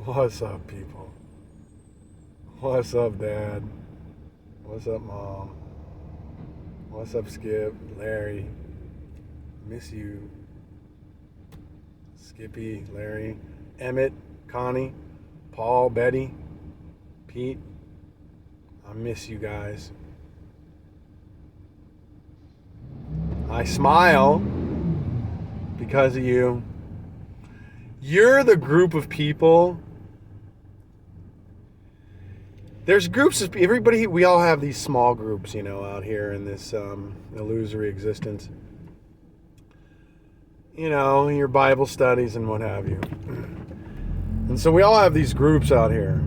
What's up, people? What's up, Dad? What's up, Mom? What's up, Skip? Larry? Miss you. Skippy, Larry, Emmett, Connie, Paul, Betty, Pete. I miss you guys. I smile because of you. You're the group of people. There's groups of everybody. We all have these small groups, out here in this illusory existence. Your Bible studies and what have you. And so we all have these groups out here.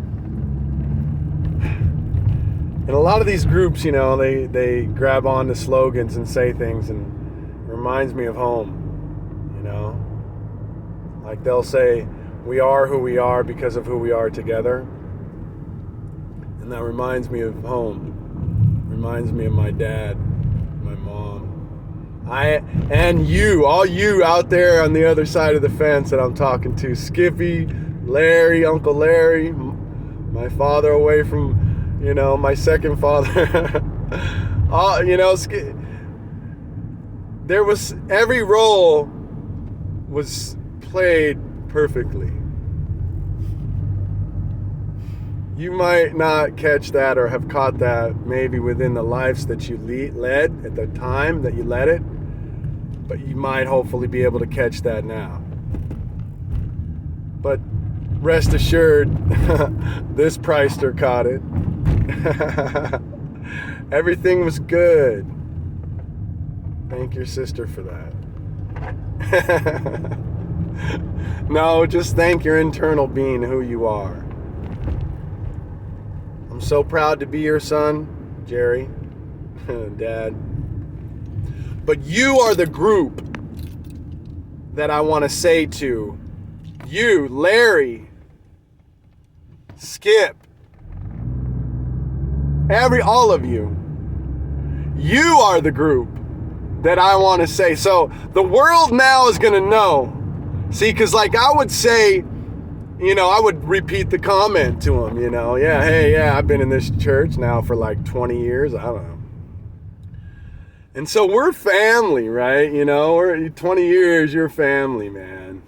And a lot of these groups, they grab on to slogans and say things, and it reminds me of home, Like they'll say, we are who we are because of who we are together. And that reminds me of home. Reminds me of my dad, my mom. And you, all you out there on the other side of the fence that I'm talking to. Skippy, Larry, Uncle Larry, my father away from, my second father. There was, every role was played perfectly. You might not catch that or have caught that maybe within the lives that you led at the time that you led it, but you might hopefully be able to catch that now. But rest assured, this Preister caught it. Everything was good. Thank your sister for that. No, just thank your internal being, who you are. I'm so proud to be your son, Jerry, Dad. But you are the group that I want to say to. You, Larry, Skip, all of you. You are the group that I want to say. So the world now is going to know. See, because I would say, I would repeat the comment to him, I've been in this church now for 20 years. I don't know. And so we're family, right? We're 20 years, you're family, man.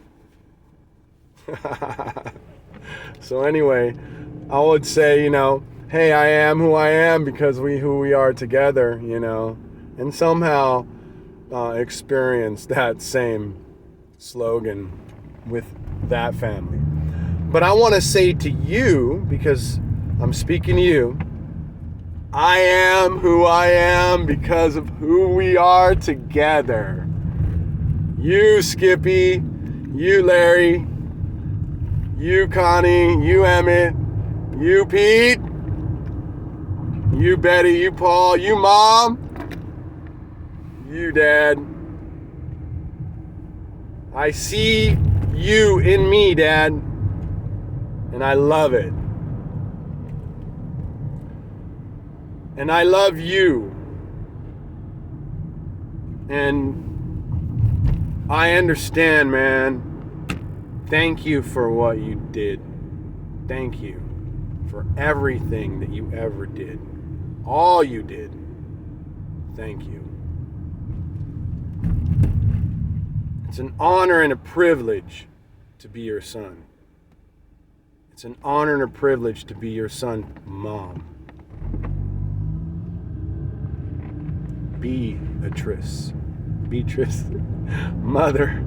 So anyway, I would say, hey, I am who I am because who we are together, and somehow experience that same slogan with that family. But I want to say to you, because I'm speaking to you, I am who I am because of who we are together. You, Skippy, you, Larry, you, Connie, you, Emmett, you, Pete, you, Betty, you, Paul, you, Mom, you, Dad. I see you in me, Dad, and I love it. And I love you. And I understand, man. Thank you for what you did. Thank you for everything that you ever did. All you did. Thank you. It's an honor and a privilege to be your son. It's an honor and a privilege to be your son, Mom. Beatrice, Mother.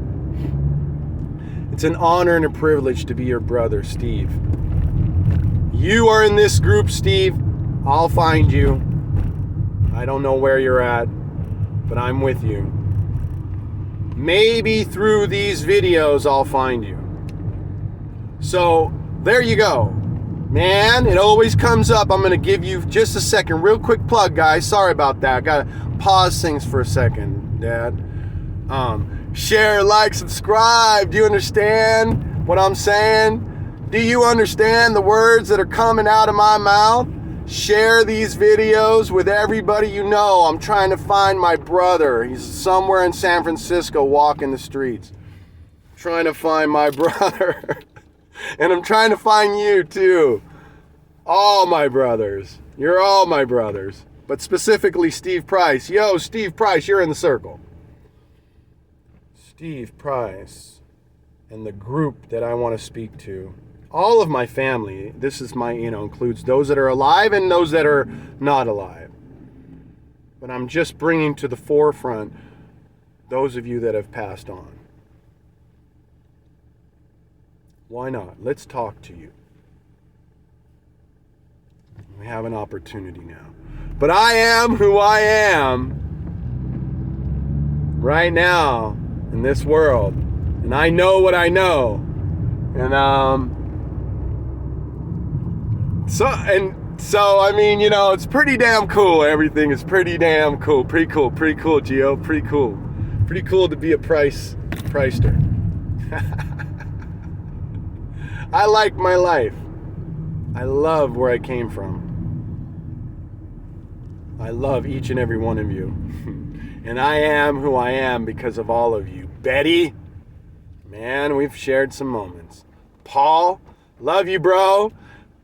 It's an honor and a privilege to be your brother, Steve. You are in this group, Steve. I'll find you. I don't know where you're at, but I'm with you. Maybe through these videos I'll find you. So there you go. Man, it always comes up. I'm going to give you just a second. Real quick plug, guys. Sorry about that. Got to pause things for a second, Dad. Share, like, subscribe. Do you understand what I'm saying? Do you understand the words that are coming out of my mouth? Share these videos with everybody you know. I'm trying to find my brother. He's somewhere in San Francisco walking the streets. Trying to find my brother. And I'm trying to find you too. All my brothers. You're all my brothers. But specifically Steve Price. Yo, Steve Price, you're in the circle. Steve Price and the group that I want to speak to. All of my family, this is my, includes those that are alive and those that are not alive. But I'm just bringing to the forefront those of you that have passed on. Why not? Let's talk to you. We have an opportunity now. But I am who I am right now in this world. And I know what I know. And so I mean, it's pretty damn cool. Everything is pretty damn cool. Pretty cool, GEO. Pretty cool to be a Priester. I like my life. I love where I came from. I love each and every one of you. And I am who I am because of all of you. Betty, man, we've shared some moments. Paul, love you, bro.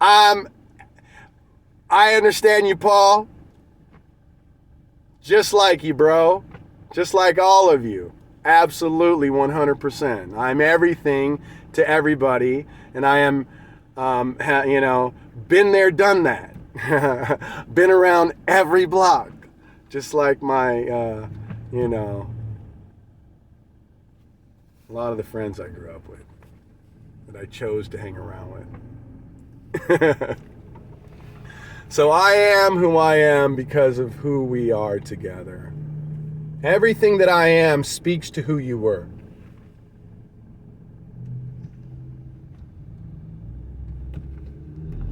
I understand you, Paul. Just like you, bro. Just like all of you. Absolutely 100%. I'm everything to everybody, and I am, been there, done that. Been around every block, just like my, a lot of the friends I grew up with, that I chose to hang around with. So I am who I am because of who we are together. Everything that I am speaks to who you were.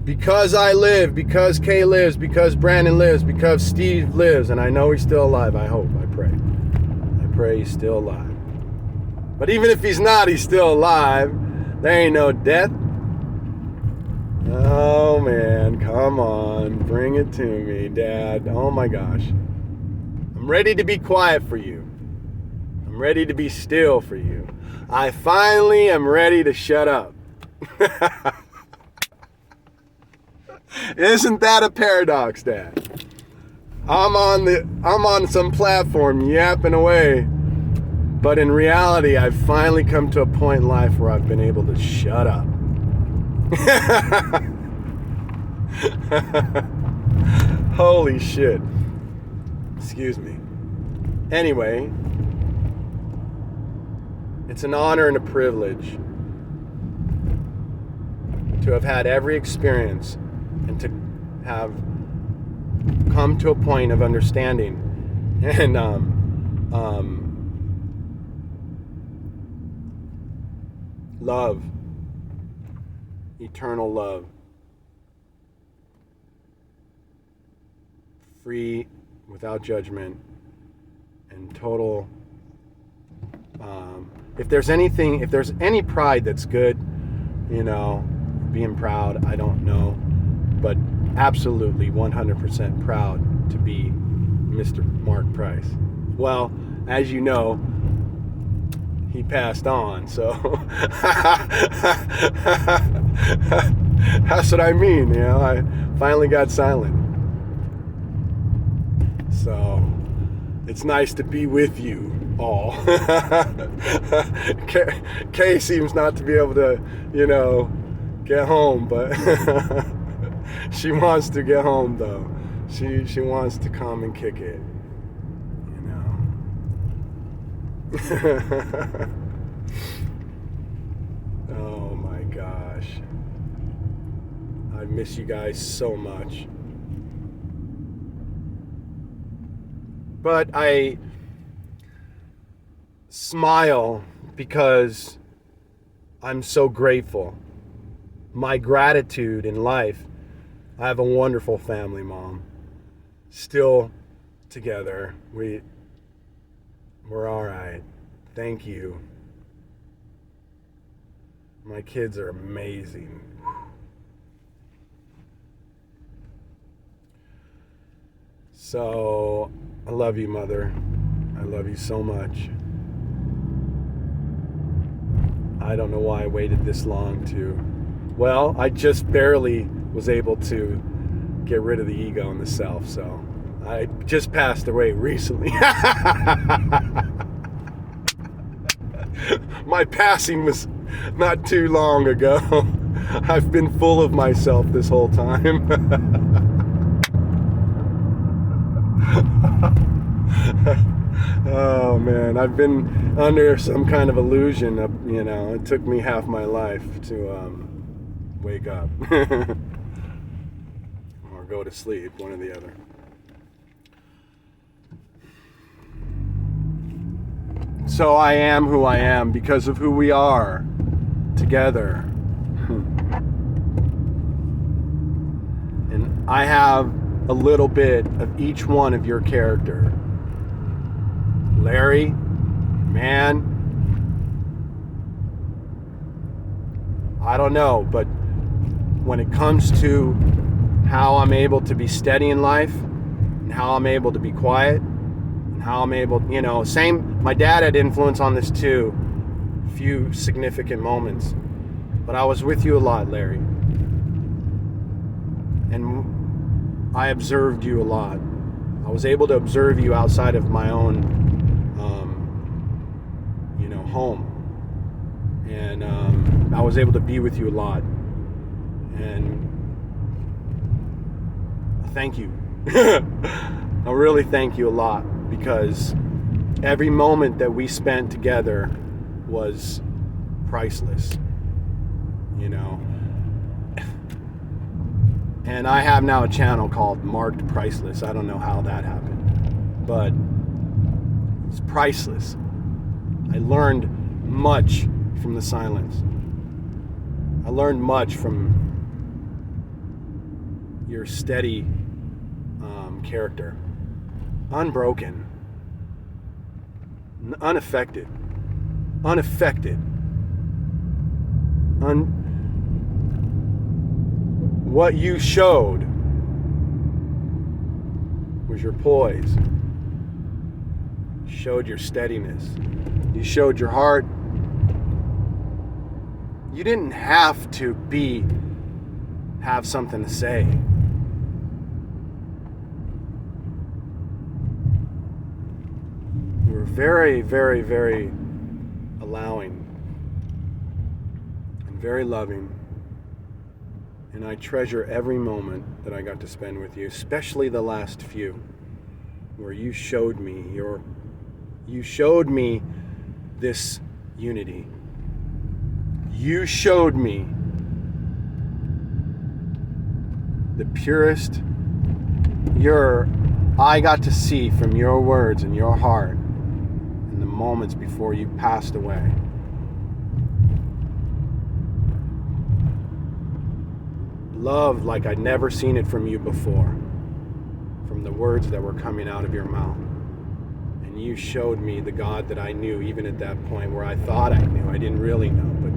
Because I live, because Kay lives, because Brandon lives, because Steve lives, and I know he's still alive, I hope, I pray. I pray he's still alive. But even if he's not, he's still alive. There ain't no death. Oh man, come on, bring it to me, Dad. Oh my gosh. I'm ready to be quiet for you. I'm ready to be still for you. I finally am ready to shut up. Isn't that a paradox, Dad? I'm on some platform yapping away, but in reality, I've finally come to a point in life where I've been able to shut up. Holy shit. Excuse me. Anyway, it's an honor and a privilege to have had every experience and to have come to a point of understanding and love, eternal love, free, without judgment, and total. If there's any pride that's good, being proud, I don't know, but absolutely 100% proud to be Mr. Mark Price. Well, as you know, he passed on, so that's what I mean, I finally got silent. So it's nice to be with you all. Kay seems not to be able to, get home, but she wants to get home though. She wants to come and kick it, Oh my gosh. I miss you guys so much. But I smile because I'm so grateful. My gratitude in life. I have a wonderful family, Mom. Still together. We're all right. Thank you. My kids are amazing. So, I love you, Mother. I love you so much. I don't know why I waited this long to... Well, I just barely was able to get rid of the ego and the self, so I just passed away recently. My passing was not too long ago. I've been full of myself this whole time. Oh man, I've been under some kind of illusion. You know, it took me half my life to wake up or go to sleep, one or the other. So I am who I am because of who we are together. And I have a little bit of each one of your character. Larry, man, I don't know, but when it comes to how I'm able to be steady in life and how I'm able to be quiet and how I'm able, you know, same, my dad had influence on this too, a few significant moments, but I was with you a lot, Larry, and I observed you a lot. I was able to observe you outside of my own home, and I was able to be with you a lot, and thank you. I really thank you a lot, because every moment that we spent together was priceless, you know. And I have now a channel called Marked Priceless. I don't know how that happened, but it's priceless. I learned much from the silence. I learned much from your steady character. Unbroken. Unaffected. What you showed was your poise. You showed your steadiness. You showed your heart. You didn't have to have something to say. You were very, very, very allowing and very loving. And I treasure every moment that I got to spend with you, especially the last few, where you showed me this unity. You showed me the purest I got to see from your words and your heart in the moments before you passed away. Love like I'd never seen it from you before, from the words that were coming out of your mouth. And you showed me the God that I knew, even at that point where I thought I knew. I didn't really know, but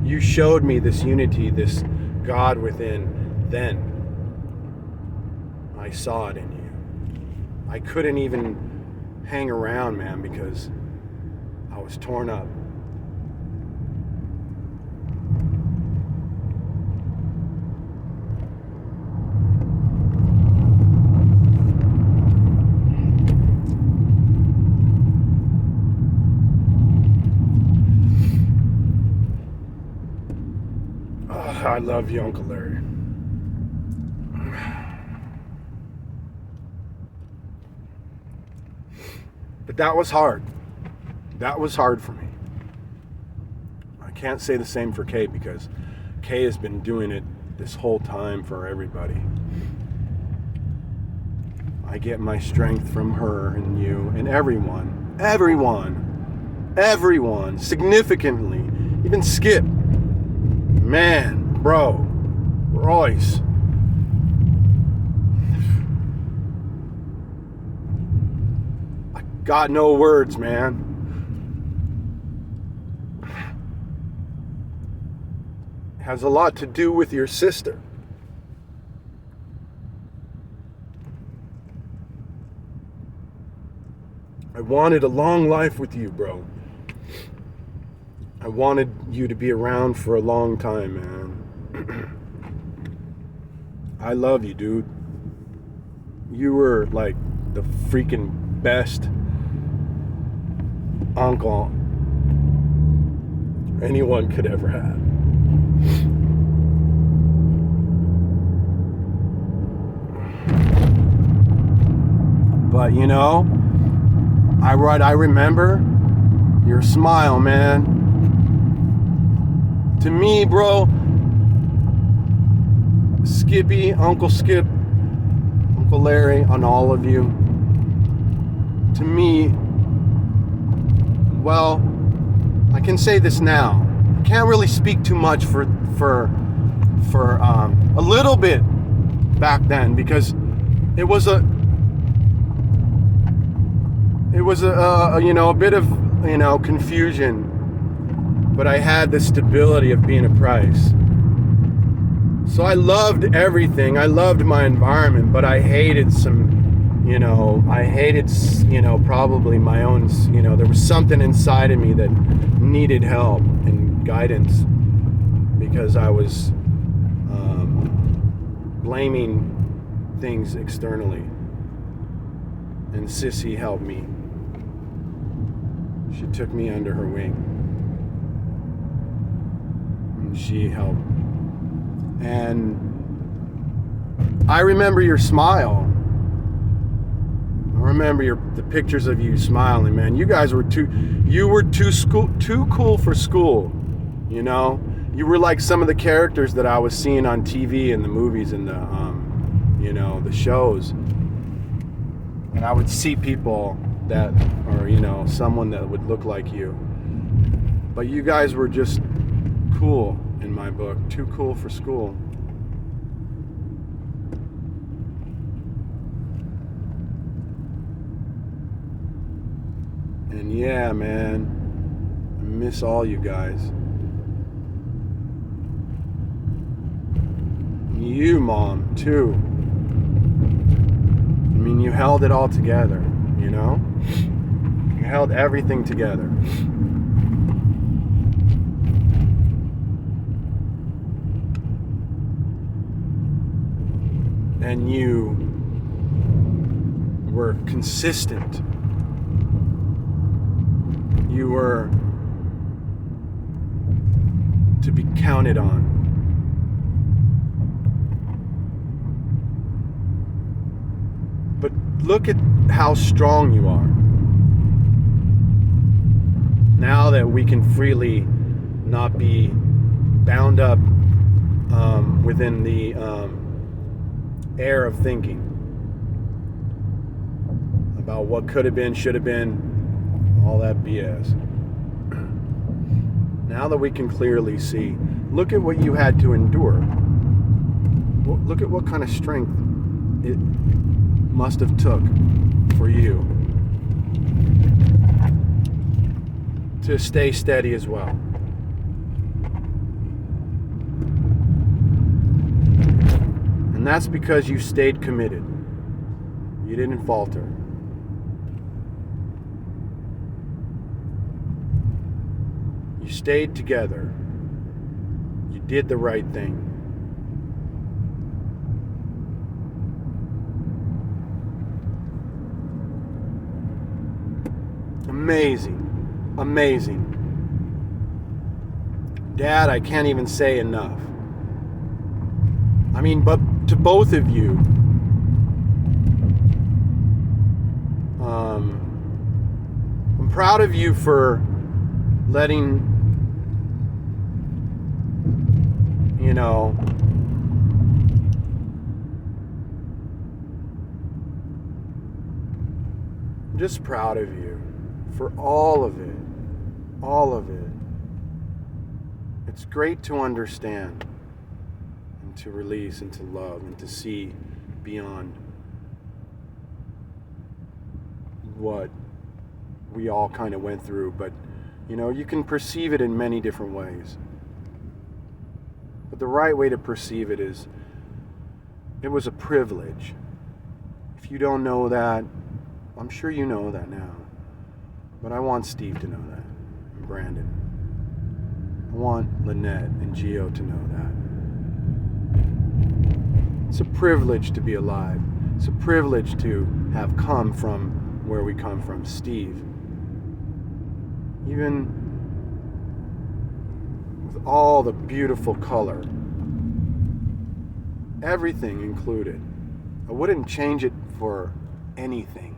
you showed me this unity, this God within. Then I saw it in you. I couldn't even hang around, man, because I was torn up. I love you, Uncle Larry. But that was hard. That was hard for me. I can't say the same for Kay, because Kay has been doing it this whole time for everybody. I get my strength from her and you and everyone, significantly, even Skip. Man, bro, Royce. I got no words, man. It has a lot to do with your sister. I wanted a long life with you, bro. I wanted you to be around for a long time, man. I love you, dude. You were like the freaking best uncle anyone could ever have. But you know, I remember your smile, man. To me, bro, Skippy, Uncle Skip, Uncle Larry, on all of you. To me, well, I can say this now. I can't really speak too much for a little bit back then, because it was a you know, a bit of, you know, confusion, but I had the stability of being a Price. So I loved everything. I loved my environment, but I hated probably my own, you know, there was something inside of me that needed help and guidance, because I was blaming things externally. And Sissy helped me. She took me under her wing. And she helped. And I remember your smile. I remember the pictures of you smiling, man. You guys were too cool for school, you know? You were like some of the characters that I was seeing on TV and the movies and the you know, the shows. And I would see people that, or you know, someone that would look like you. But you guys were just cool in my book. Too cool for school. And yeah, man, I miss all you guys. You, Mom, too. I mean, you held it all together, you know? You held everything together. And you were consistent. You were to be counted on. But look at how strong you are. Now that we can freely not be bound up within the air of thinking about what could have been, should have been, all that BS. Now that we can clearly see, look at what you had to endure. Look at what kind of strength it must have took for you to stay steady as well. And that's because you stayed committed. You didn't falter. You stayed together. You did the right thing. Amazing. Amazing. Dad, I can't even say enough. I mean, but to both of you, I'm proud of you for letting, you know, I'm just proud of you for all of it. All of it. It's great to understand and to release and to love and to see beyond what we all kind of went through. But, you know, you can perceive it in many different ways. But the right way to perceive it is, it was a privilege. If you don't know that, I'm sure you know that now. But I want Steve to know that, and Brandon. I want Lynette and GEO to know that. It's a privilege to be alive. It's a privilege to have come from where we come from, Steve. Even with all the beautiful color, everything included, I wouldn't change it for anything.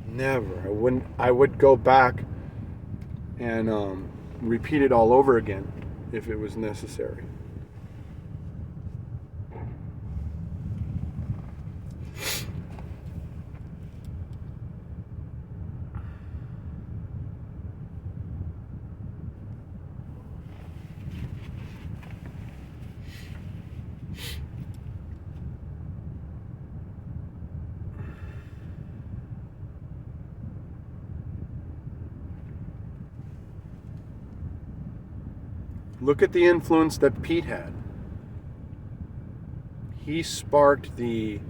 Never. I wouldn't. I would go back and repeat it all over again if it was necessary. Look at the influence that Pete had. He sparked the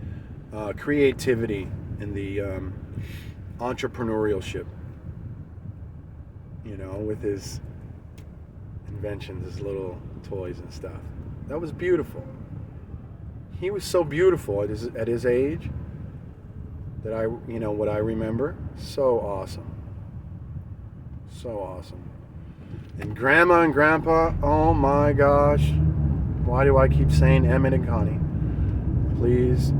creativity and the entrepreneurship, with his inventions, his little toys and stuff. That was beautiful. He was so beautiful at his age that what I remember, so awesome. So awesome. And Grandma and Grandpa, oh my gosh. Why do I keep saying Emmett and Connie? Please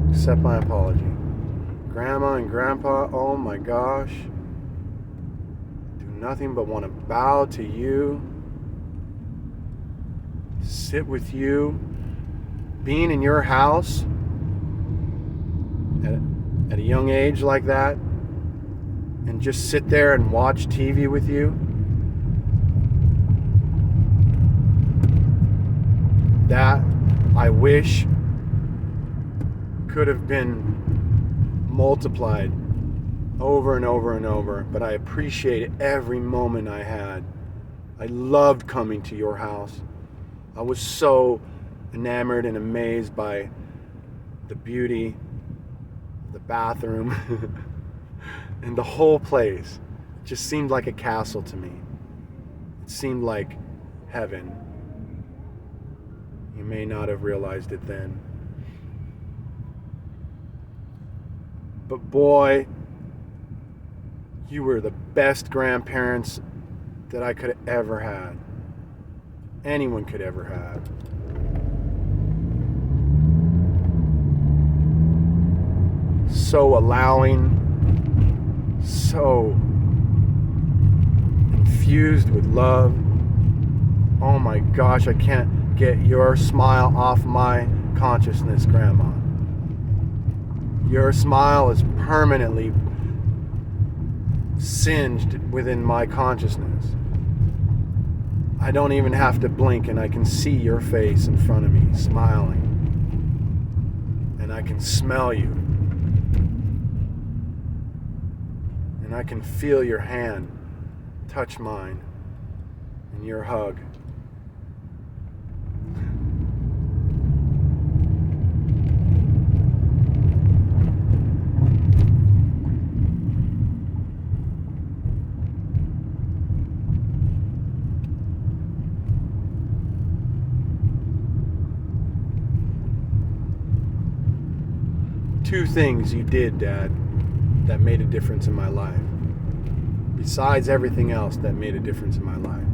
accept my apology. Grandma and Grandpa, oh my gosh. Do nothing but want to bow to you. Sit with you. Being in your house at a young age like that. And just sit there and watch TV with you. That I wish could have been multiplied over and over and over, but I appreciate every moment I had. I loved coming to your house. I was so enamored and amazed by the beauty, the bathroom, and the whole place. It just seemed like a castle to me. It seemed like heaven. You may not have realized it then. But boy, you were the best grandparents that I could have ever had. Anyone could ever have. So allowing, so infused with love. Oh my gosh, I can't get your smile off my consciousness, Grandma. Your smile is permanently singed within my consciousness. I don't even have to blink and I can see your face in front of me, smiling. And I can smell you. And I can feel your hand touch mine and your hug. Two things you did, Dad, that made a difference in my life. Besides everything else that made a difference in my life.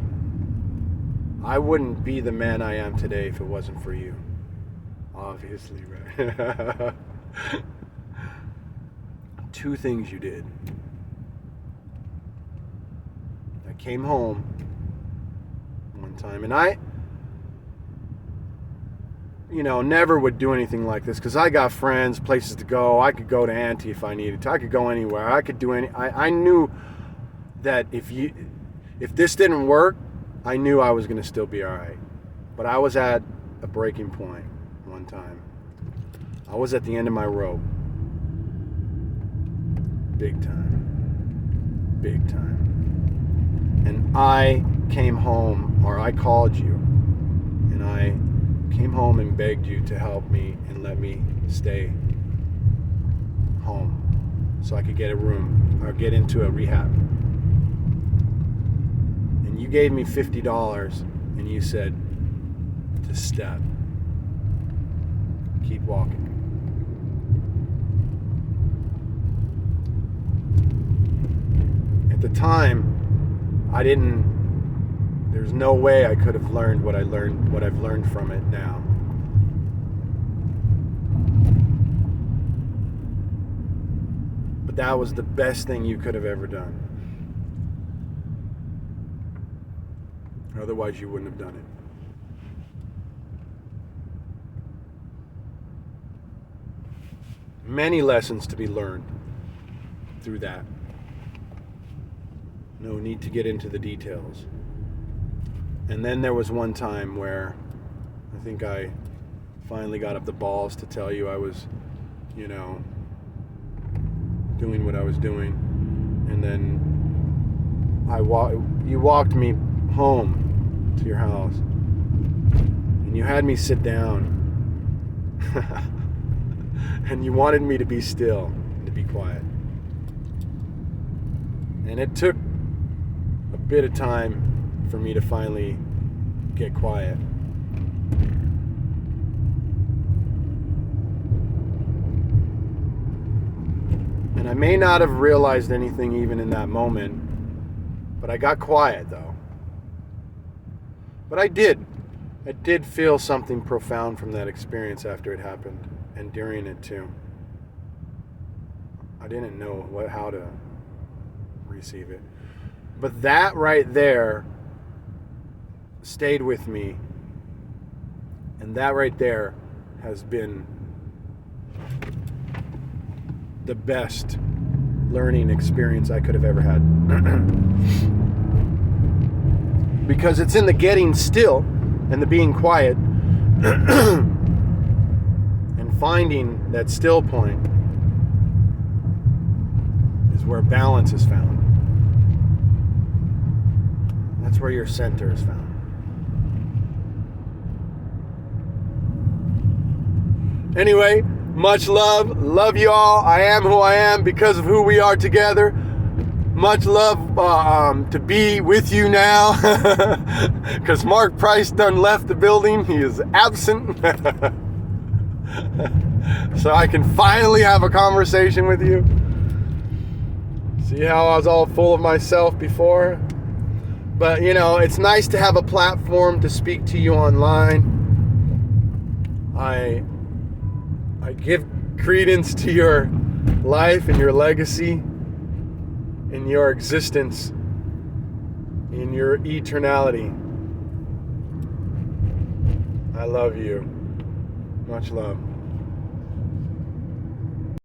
I wouldn't be the man I am today if it wasn't for you. Obviously, right? Two things you did. I came home one time and I never would do anything like this because I got friends, places to go. I could go to Auntie if I needed to. I could go anywhere. I could do I knew that if this didn't work, I knew I was going to still be all right. But I was at a breaking point one time. I was at the end of my rope. Big time. Big time. And I came home, or I called you, and I came home and begged you to help me and let me stay home so I could get a room or get into a rehab. gave me $50 and you said to step, keep walking. At the time, there's no way I could have learned what I've learned from it now. But that was the best thing you could have ever done. Otherwise, you wouldn't have done it. Many lessons to be learned through that. No need to get into the details. And then there was one time where I think I finally got up the balls to tell you I was, doing what I was doing. And then you walked me home to your house. And you had me sit down. And you wanted me to be still and to be quiet. And it took a bit of time for me to finally get quiet. And I may not have realized anything even in that moment, but I got quiet though. But I did feel something profound from that experience after it happened, and during it too. I didn't know how to receive it. But that right there stayed with me. And that right there has been the best learning experience I could have ever had. Because it's in the getting still and the being quiet and finding that still point is where balance is found. That's where your center is found. Anyway, much love. Love you all. I am who I am because of who we are together. Much love to be with you now. Because Mark Price done left the building. He is absent. So I can finally have a conversation with you. See how I was all full of myself before? But, it's nice to have a platform to speak to you online. I give credence to your life and your legacy, in your existence, in your eternality. I love you. Much love.